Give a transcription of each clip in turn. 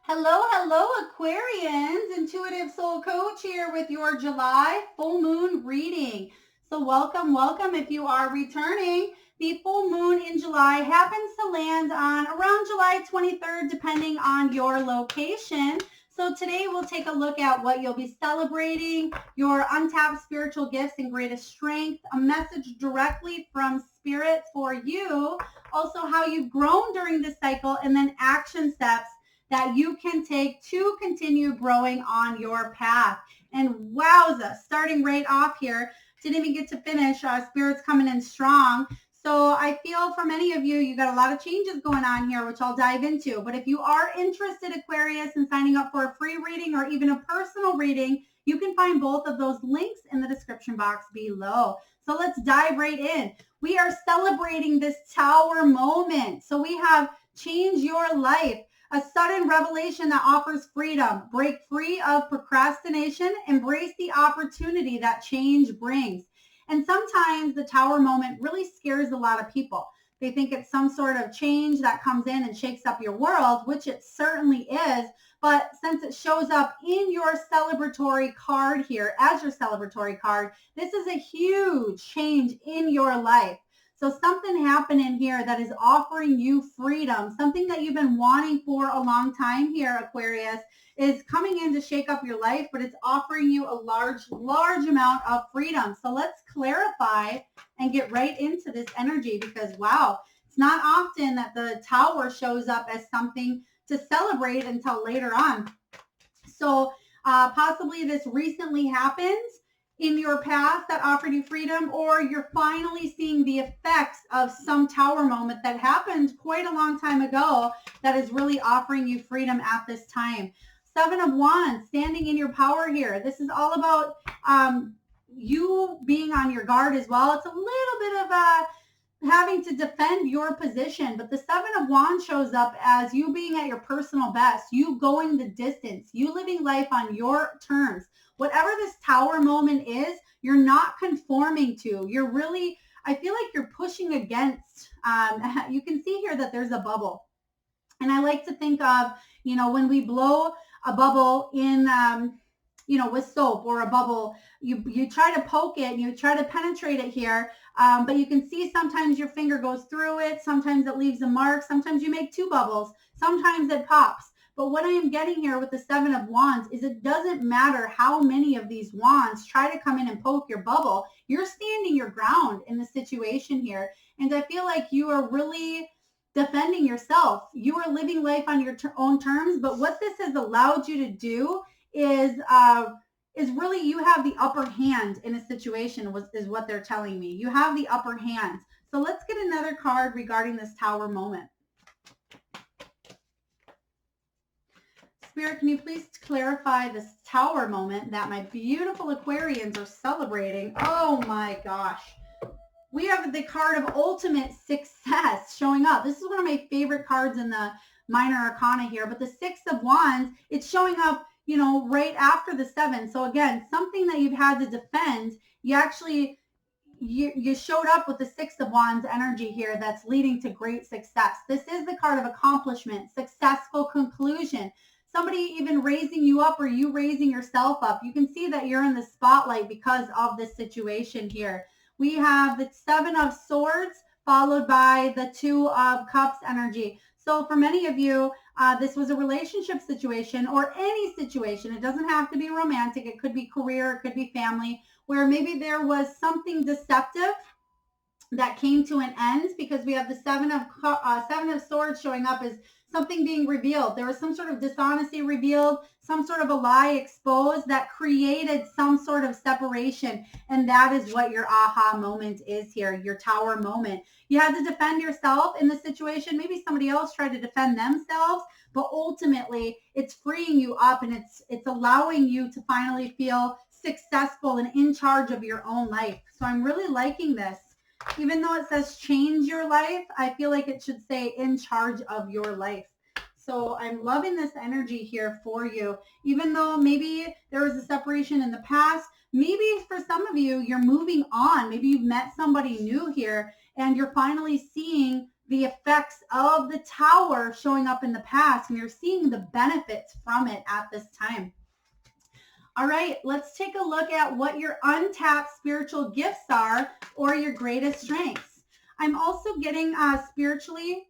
Hello, hello, Aquarians. Intuitive Soul Coach here with your July full moon reading. So welcome, welcome. If you are returning, the full moon in July happens to land on around July 23rd, depending on your location. So today we'll take a look at what you'll be celebrating, your untapped spiritual gifts and greatest strength, a message directly from Spirit for you, also how you've grown during this cycle, and then action steps that you can take to continue growing on your path. And wowza, starting right off here, didn't even get to finish. Spirit's coming in strong. So I feel for many of you, you got a lot of changes going on here, which I'll dive into. But if you are interested, Aquarius, in signing up for a free reading or even a personal reading, you can find both of those links in the description box below. So let's dive right in. We are celebrating this Tower moment. So we have Change Your Life, a sudden revelation that offers freedom. Break free of procrastination. Embrace the opportunity that change brings. And sometimes the Tower moment really scares a lot of people. They think it's some sort of change that comes in and shakes up your world, which it certainly is. But since it shows up in your celebratory card here, as your celebratory card, this is a huge change in your life. So something happening here that is offering you freedom, something that you've been wanting for a long time here, Aquarius, is coming in to shake up your life, but it's offering you a large amount of freedom. So let's clarify and get right into this energy because, wow, it's not often that the Tower shows up as something to celebrate until later on. So possibly this recently happened in your past that offered you freedom, or you're finally seeing the effects of some Tower moment that happened quite a long time ago that is really offering you freedom at this time. Seven of Wands, standing in your power here. This is all about you being on your guard as well. It's a little bit of having to defend your position, but the Seven of Wands shows up as you being at your personal best, you going the distance, you living life on your terms. Whatever this Tower moment is, you're not conforming to. You're really, I feel like you're pushing against. You can see here that there's a bubble. And I like to think of, when we blow a bubble in, with soap or a bubble, you try to poke it and you try to penetrate it here. But you can see sometimes your finger goes through it. Sometimes it leaves a mark. Sometimes you make two bubbles. Sometimes it pops. But what I am getting here with the Seven of Wands is it doesn't matter how many of these wands try to come in and poke your bubble. You're standing your ground in the situation here. And I feel like you are really defending yourself. You are living life on your own terms. But what this has allowed you to do is really you have the upper hand in a situation, is what they're telling me. You have the upper hand. So let's get another card regarding this Tower moment. Spirit, can you please clarify this Tower moment that my beautiful Aquarians are celebrating? Oh my gosh. We have the card of ultimate success showing up. This is one of my favorite cards in the minor arcana here, but the Six of Wands, it's showing up, right after the seven. So again, something that you've had to defend, you showed up with the Six of Wands energy here that's leading to great success. This is the card of accomplishment, successful conclusion. Somebody even raising you up or you raising yourself up. You can see that you're in the spotlight because of this situation here. We have the Seven of Swords followed by the Two of Cups energy. So for many of you, this was a relationship situation or any situation. It doesn't have to be romantic. It could be career. It could be family, where maybe there was something deceptive that came to an end, because we have the Seven of Swords showing up as something being revealed. There was some sort of dishonesty revealed, some sort of a lie exposed that created some sort of separation. And that is what your aha moment is here, your Tower moment. You had to defend yourself in the situation. Maybe somebody else tried to defend themselves, but ultimately it's freeing you up and it's allowing you to finally feel successful and in charge of your own life. So I'm really liking this. Even though it says change your life, I feel like it should say in charge of your life. So I'm loving this energy here for you. Even though maybe there was a separation in the past, maybe for some of you, you're moving on. Maybe you've met somebody new here and you're finally seeing the effects of the tower showing up in the past, and you're seeing the benefits from it at this time. All right, let's take a look at what your untapped spiritual gifts are or your greatest strengths. I'm also getting spiritually,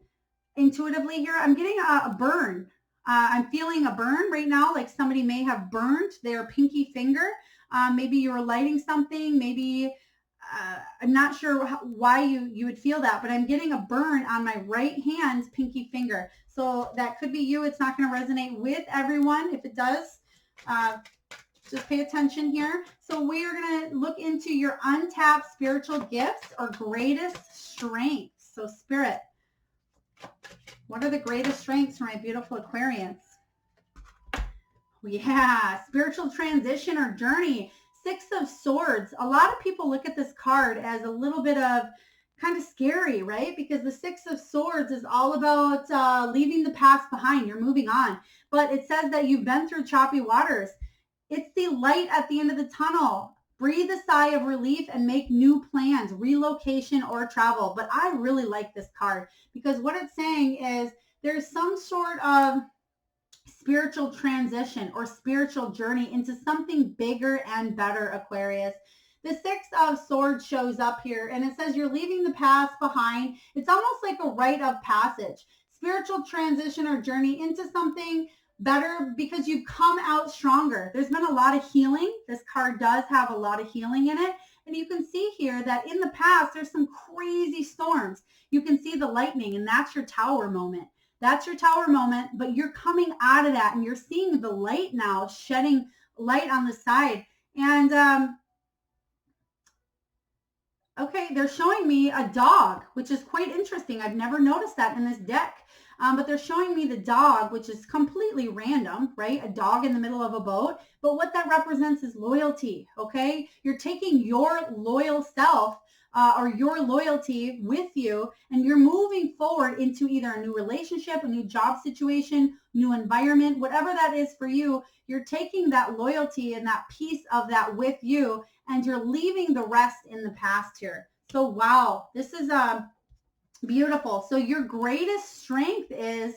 intuitively here, I'm getting a burn. I'm feeling a burn right now, like somebody may have burned their pinky finger. Maybe you were lighting something, maybe I'm not sure why you would feel that, but I'm getting a burn on my right hand pinky finger. So that could be you. It's not going to resonate with everyone. If it does, just pay attention here. So we are going to look into your untapped spiritual gifts or greatest strengths. So Spirit, what are the greatest strengths for my beautiful Aquarians? Yeah, spiritual transition or journey. Six of Swords. A lot of people look at this card as a little bit of kind of scary, right? Because the Six of Swords is all about leaving the past behind. You're moving on. But it says that you've been through choppy waters. It's the light at the end of the tunnel. Breathe a sigh of relief and make new plans, relocation or travel. But I really like this card because what it's saying is there's some sort of spiritual transition or spiritual journey into something bigger and better, Aquarius. The Six of Swords shows up here and it says you're leaving the past behind. It's almost like a rite of passage, spiritual transition or journey into something better because you've come out stronger. There's been a lot of healing. This card does have a lot of healing in it. And you can see here that in the past, there's some crazy storms. You can see the lightning, and that's your tower moment. That's your tower moment, but you're coming out of that and you're seeing the light now, shedding light on the side. And okay, they're showing me a dog, which is quite interesting. I've never noticed that in this deck. But they're showing me the dog, which is completely random, right? A dog in the middle of a boat. But what that represents is loyalty, okay? You're taking your loyal self or your loyalty with you, and you're moving forward into either a new relationship, a new job situation, new environment, whatever that is for you. You're taking that loyalty and that piece of that with you, and you're leaving the rest in the past here. So, wow, this is beautiful. So your greatest strength is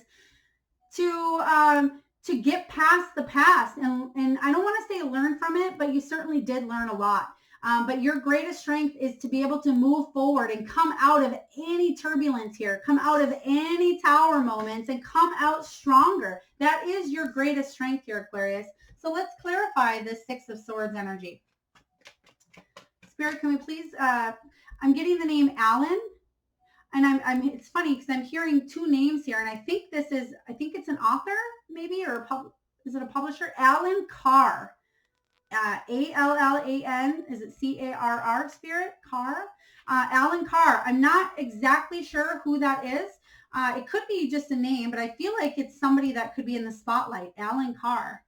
to get past the past, and I don't want to say learn from it, but you certainly did learn a lot. But your greatest strength is to be able to move forward and come out of any turbulence here, come out of any tower moments, and come out stronger. That is your greatest strength here, Aquarius. So let's clarify this Six of Swords energy. Spirit, can we please? I'm getting the name Alan. And it's funny because I'm hearing two names here, and I think it's an author maybe, or is it a publisher? Alan Carr, Allan, is it Carr, Spirit, Carr? Alan Carr. I'm not exactly sure who that is. It could be just a name, but I feel like it's somebody that could be in the spotlight, Alan Carr.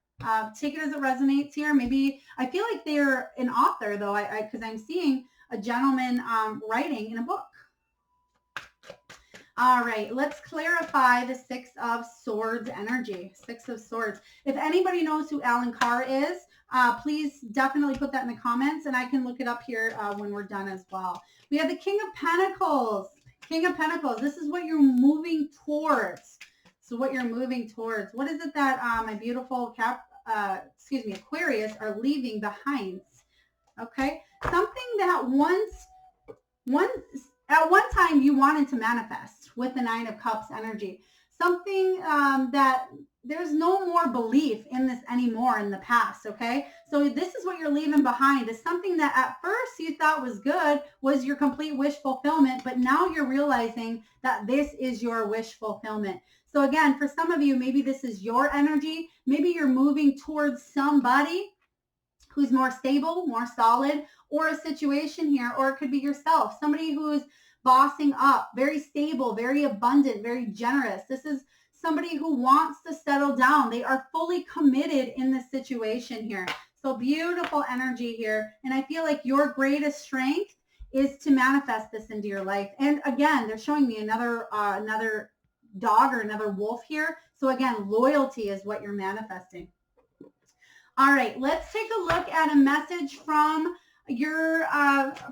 Take it as it resonates here. Maybe I feel like they're an author though, because I'm seeing a gentleman writing in a book. All right, let's clarify the Six of Swords energy. Six of Swords. If anybody knows who Alan Carr is, please definitely put that in the comments, and I can look it up here when we're done as well. We have the King of Pentacles. King of Pentacles. This is what you're moving towards. So what you're moving towards. What is it that my beautiful Aquarius are leaving behind? Okay, something that at one time you wanted to manifest with the Nine of Cups energy. Something that there's no more belief in this anymore in the past, okay? So this is what you're leaving behind, is something that at first you thought was good, was your complete wish fulfillment, but now you're realizing that this is your wish fulfillment. So again, for some of you, maybe this is your energy. Maybe you're moving towards somebody who's more stable, more solid, or a situation here, or it could be yourself, somebody who's bossing up, very stable, very abundant, very generous. This is somebody who wants to settle down. They are fully committed in this situation here. So beautiful energy here. And I feel like your greatest strength is to manifest this into your life. And again, they're showing me another dog or another wolf here. So again, loyalty is what you're manifesting. All right, let's take a look at a message from your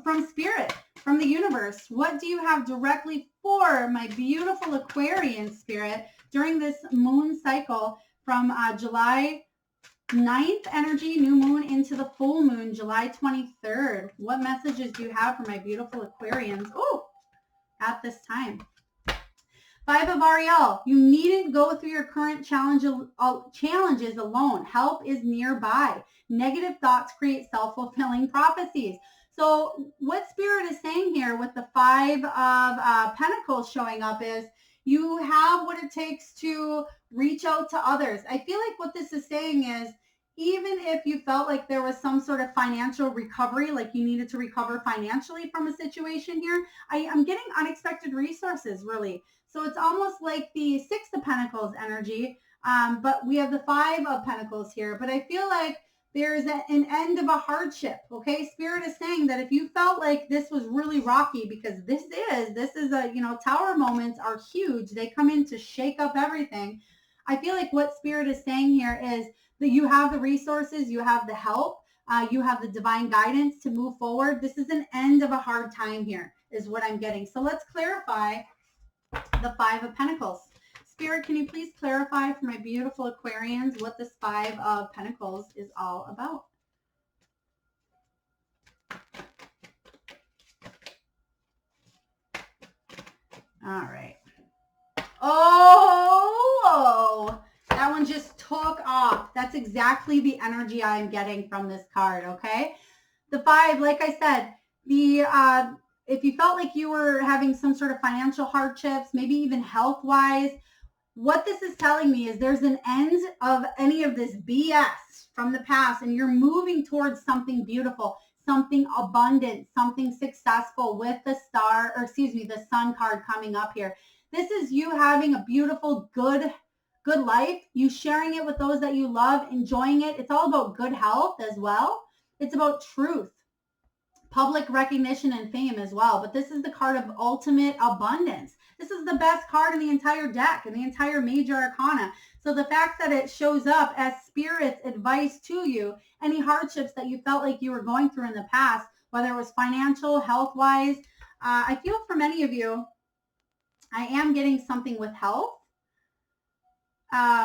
from Spirit, from the universe. What do you have directly for my beautiful Aquarian spirit during this moon cycle from July 9th energy, new moon, into the full moon, July 23rd. What messages do you have for my beautiful Aquarians? Oh, at this time. Five of Ariel, you needn't go through your current challenges alone. Help is nearby. Negative thoughts create self-fulfilling prophecies. So what Spirit is saying here with the Five of Pentacles showing up is you have what it takes to reach out to others. I feel like what this is saying is even if you felt like there was some sort of financial recovery, like you needed to recover financially from a situation here, I'm getting unexpected resources, really. So it's almost like the Six of Pentacles energy, but we have the Five of Pentacles here. But I feel like there's an end of a hardship, okay? Spirit is saying that if you felt like this was really rocky, because this is a, tower moments are huge. They come in to shake up everything. I feel like what Spirit is saying here is that you have the resources, you have the help, you have the divine guidance to move forward. This is an end of a hard time here, is what I'm getting. So let's clarify the Five of Pentacles. Spirit, can you please clarify for my beautiful Aquarians what this Five of Pentacles is all about? All right. Oh, that one just took off. That's exactly the energy I'm getting from this card, okay? The Five, like I said, if you felt like you were having some sort of financial hardships, maybe even health-wise, what this is telling me is there's an end of any of this BS from the past, and you're moving towards something beautiful, something abundant, something successful with the the Sun card coming up here. This is you having a beautiful, good life, you sharing it with those that you love, enjoying it. It's all about good health as well. It's about truth, public recognition, and fame as well. But this is the card of ultimate abundance. This is the best card in the entire deck, in the entire major arcana. So the fact that it shows up as Spirit's advice to you, any hardships that you felt like you were going through in the past, whether it was financial, health-wise, I feel for many of you, I am getting something with health.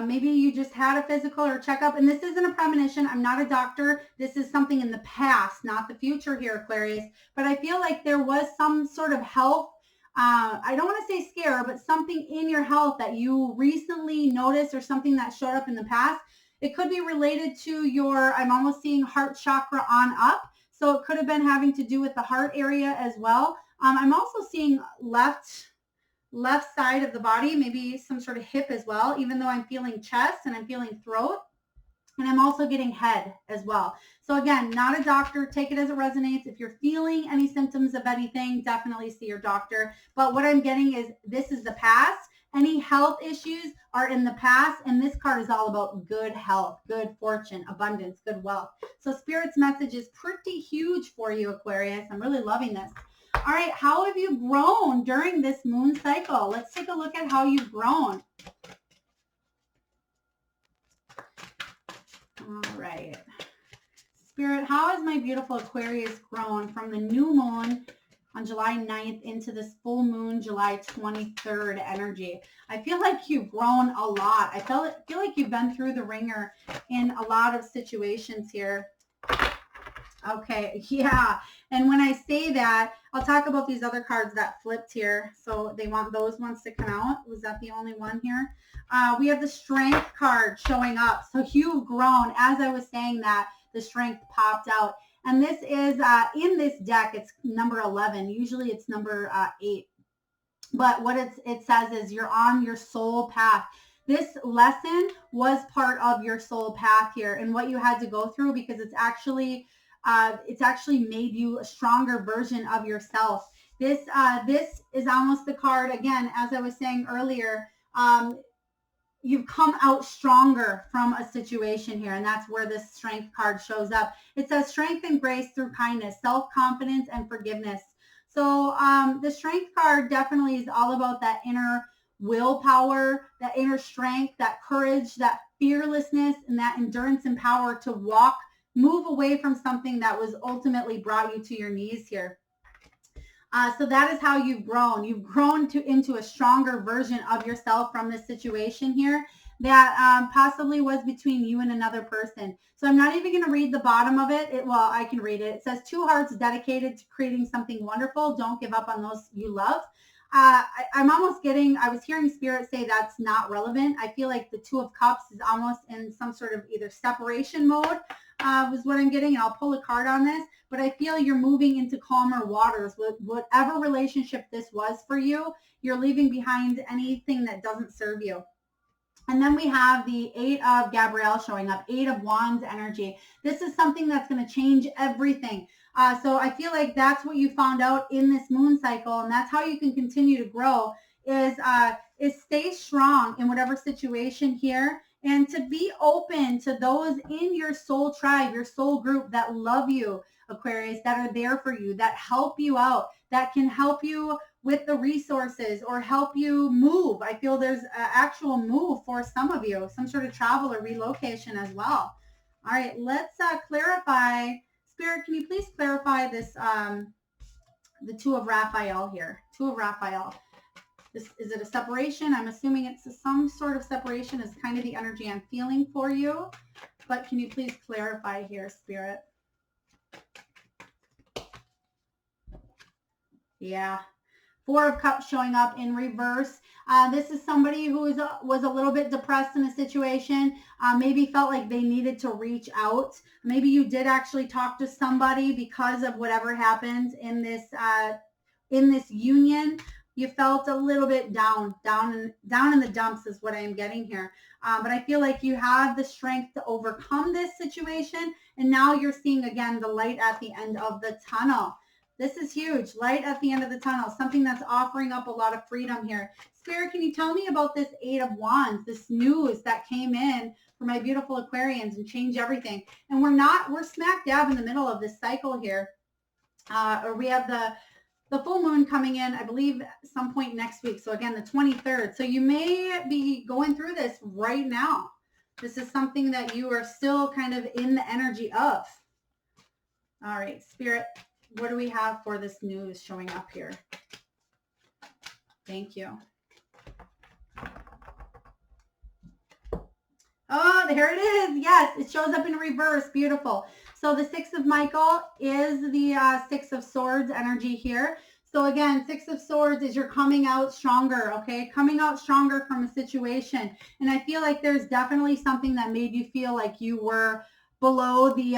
Maybe you just had a physical or checkup, and this isn't a premonition. I'm not a doctor. This is something in the past, not the future here, Aquarius. But I feel like there was some sort of health, I don't want to say scare, but something in your health that you recently noticed or something that showed up in the past. It could be related to your, I'm almost seeing heart chakra on up. So it could have been having to do with the heart area as well. I'm also seeing left side of the body, maybe some sort of hip as well, even though I'm feeling chest and I'm feeling throat. And I'm also getting head as well. So again, not a doctor. Take it as it resonates. If you're feeling any symptoms of anything, definitely see your doctor. But what I'm getting is this is the past. Any health issues are in the past. And this card is all about good health, good fortune, abundance, good wealth. So Spirit's message is pretty huge for you, Aquarius. I'm really loving this. All right, how have you grown during this moon cycle? Let's take a look at how you've grown. All right. Spirit, how has my beautiful Aquarius grown from the new moon on July 9th into this full moon, July 23rd energy? I feel like you've grown a lot. I feel like you've been through the ringer in a lot of situations here. Okay, yeah. And when I say that, I'll talk about these other cards that flipped here. So they want those ones to come out. Was that the only one here? We have the Strength card showing up. So you've grown. As I was saying that, the Strength popped out. And this is, in this deck, it's number 11. Usually it's number 8. But what it says is you're on your soul path. This lesson was part of your soul path here and what you had to go through, because it's actually made you a stronger version of yourself. This is almost the card, again, as I was saying earlier, you've come out stronger from a situation here, and that's where this Strength card shows up. It says strength and grace through kindness, self-confidence, and forgiveness. So the Strength card definitely is all about that inner willpower, that inner strength, that courage, that fearlessness, and that endurance and power to move away from something that was ultimately brought you to your knees here. So that is how you've grown. You've grown into a stronger version of yourself from this situation here that possibly was between you and another person. So I'm not even going to read the bottom of it. Well, I can read it. It says, two hearts dedicated to creating something wonderful. Don't give up on those you love. I'm almost I was hearing Spirit say that's not relevant. I feel like the Two of Cups is almost in some sort of either separation mode, was what I'm getting. And I'll pull a card on this, but I feel you're moving into calmer waters with whatever relationship this was for you. You're leaving behind anything that doesn't serve you. And then we have the Eight of Gabrielle showing up, Eight of Wands energy. This is something that's going to change everything. So I feel like that's what you found out in this moon cycle, and that's how you can continue to grow is stay strong in whatever situation here, and to be open to those in your soul tribe, your soul group that love you, Aquarius, that are there for you, that help you out, that can help you with the resources or help you move. I feel there's an actual move for some of you, some sort of travel or relocation as well. All right, let's clarify. Spirit, can you please clarify this, the Two of Raphael here? Two of Raphael. Is it a separation? I'm assuming it's some sort of separation is kind of the energy I'm feeling for you. But can you please clarify here, Spirit? Yeah. Four of Cups showing up in reverse. This is somebody who was a little bit depressed in a situation, maybe felt like they needed to reach out. Maybe you did actually talk to somebody because of whatever happened in this union. You felt a little bit down in the dumps is what I am getting here. But I feel like you have the strength to overcome this situation. And now you're seeing again the light at the end of the tunnel. This is huge. Light at the end of the tunnel. Something that's offering up a lot of freedom here. Spirit, can you tell me about this Eight of Wands, this news that came in for my beautiful Aquarians and changed everything? And we're smack dab in the middle of this cycle here. Or we have the full moon coming in, I believe, some point next week. So again, the 23rd. So you may be going through this right now. This is something that you are still kind of in the energy of. All right, Spirit, what do we have for this news showing up here? Thank you. Oh, there it is. Yes, it shows up in reverse. Beautiful. So the Six of Michael is the Six of Swords energy here. So again, Six of Swords is you're coming out stronger, okay? Coming out stronger from a situation. And I feel like there's definitely something that made you feel like you were below the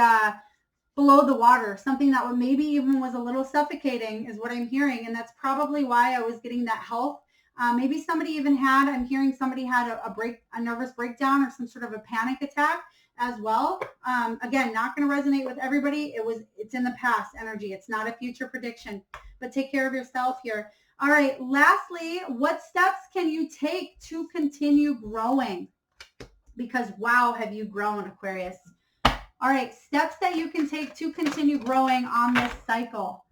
water, something that maybe even was a little suffocating is what I'm hearing. And that's probably why I was getting that health. Maybe I'm hearing somebody had a nervous breakdown or some sort of a panic attack as well. Again, not going to resonate with everybody. It's in the past energy. It's not a future prediction, but take care of yourself here. All right. Lastly, what steps can you take to continue growing? Because wow, have you grown, Aquarius? All right, steps that you can take to continue growing on this cycle,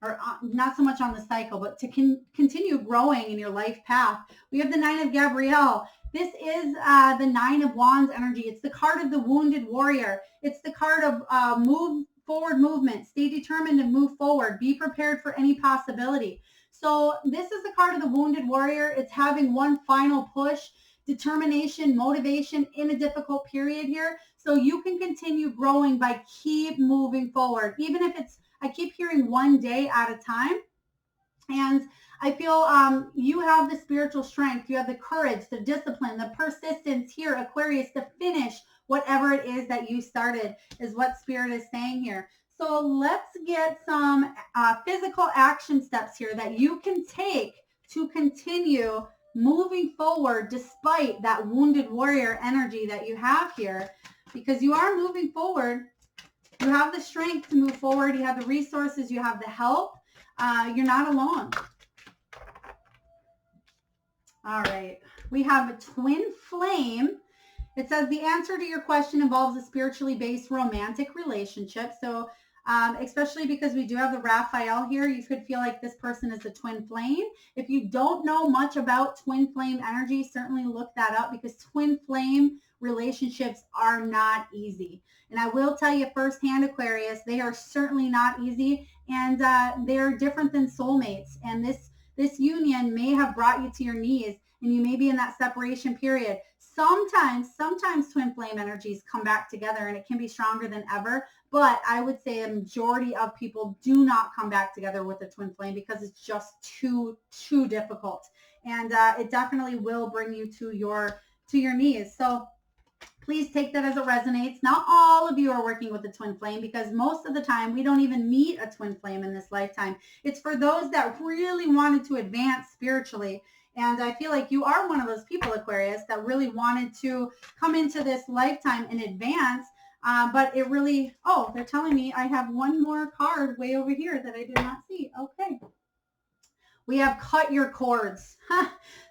or not so much on the cycle, but to continue growing in your life path. We have the Nine of Gabrielle. This is the Nine of Wands energy. It's the card of the wounded warrior. It's the card of move forward movement. Stay determined and move forward. Be prepared for any possibility. So this is the card of the wounded warrior. It's having one final push, determination, motivation in a difficult period here. So you can continue growing by keep moving forward. Even if I keep hearing one day at a time. And I feel you have the spiritual strength. You have the courage, the discipline, the persistence here, Aquarius, to finish whatever it is that you started is what Spirit is saying here. So let's get some physical action steps here that you can take to continue moving forward despite that wounded warrior energy that you have here, because you are moving forward. You have the strength to move forward. You have the resources. You have the help. You're not alone. All right. We have a twin flame. It says the answer to your question involves a spiritually based romantic relationship. So especially because we do have the Raphael here. You could feel like this person is a twin flame. If you don't know much about twin flame energy, certainly look that up, because twin flame relationships are not easy. And I will tell you firsthand, Aquarius, they are certainly not easy, and they're different than soulmates. And this union may have brought you to your knees, and you may be in that separation period. Sometimes twin flame energies come back together, and it can be stronger than ever. But I would say a majority of people do not come back together with a twin flame because it's just too difficult, and it definitely will bring you to your knees. So please take that as it resonates. Not all of you are working with a twin flame, because most of the time we don't even meet a twin flame in this lifetime. It's for those that really wanted to advance spiritually. And I feel like you are one of those people, Aquarius, that really wanted to come into this lifetime in advance. But it really, oh, they're telling me I have one more card way over here that I did not see. Okay. We have cut your cords.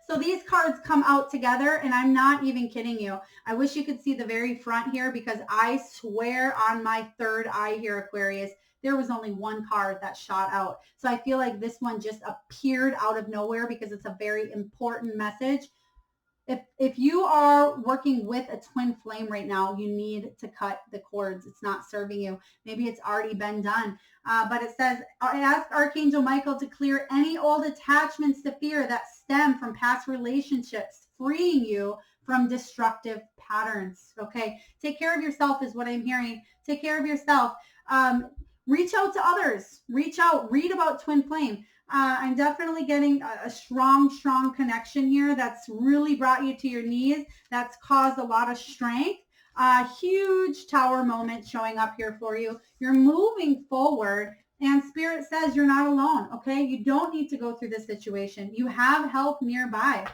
So these cards come out together, and I'm not even kidding you. I wish you could see the very front here, because I swear on my third eye here, Aquarius, there was only one card that shot out. So I feel like this one just appeared out of nowhere, because it's a very important message. If you are working with a twin flame right now, you need to cut the cords. It's not serving you. Maybe it's already been done. But it says, I ask Archangel Michael to clear any old attachments to fear that stem from past relationships, freeing you from destructive patterns. Okay. Take care of yourself is what I'm hearing. Take care of yourself. Reach out to others. Reach out. Read about twin flame. I'm definitely getting a strong connection here that's really brought you to your knees. That's caused a lot of strength. Huge tower moment showing up here for you. You're moving forward, and Spirit says you're not alone, okay? You don't need to go through this situation. You have help nearby.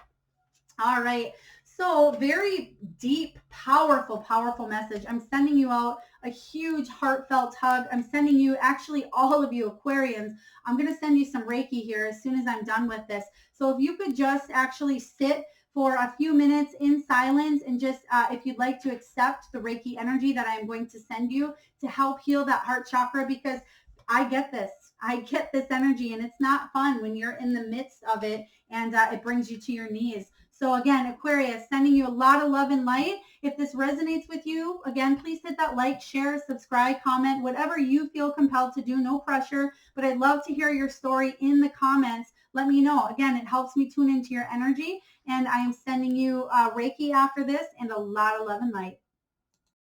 All right. So very deep, powerful message. I'm sending you out a huge heartfelt hug. I'm sending you, actually all of you Aquarians, I'm going to send you some Reiki here as soon as I'm done with this. So if you could just actually sit for a few minutes in silence, and just if you'd like to accept the Reiki energy that I'm going to send you to help heal that heart chakra, because I get this. I get this energy, and it's not fun when you're in the midst of it, and it brings you to your knees. So again, Aquarius, sending you a lot of love and light. If this resonates with you, again, please hit that like, share, subscribe, comment, whatever you feel compelled to do. No pressure, but I'd love to hear your story in the comments. Let me know. Again, it helps me tune into your energy, and I am sending you Reiki after this, and a lot of love and light.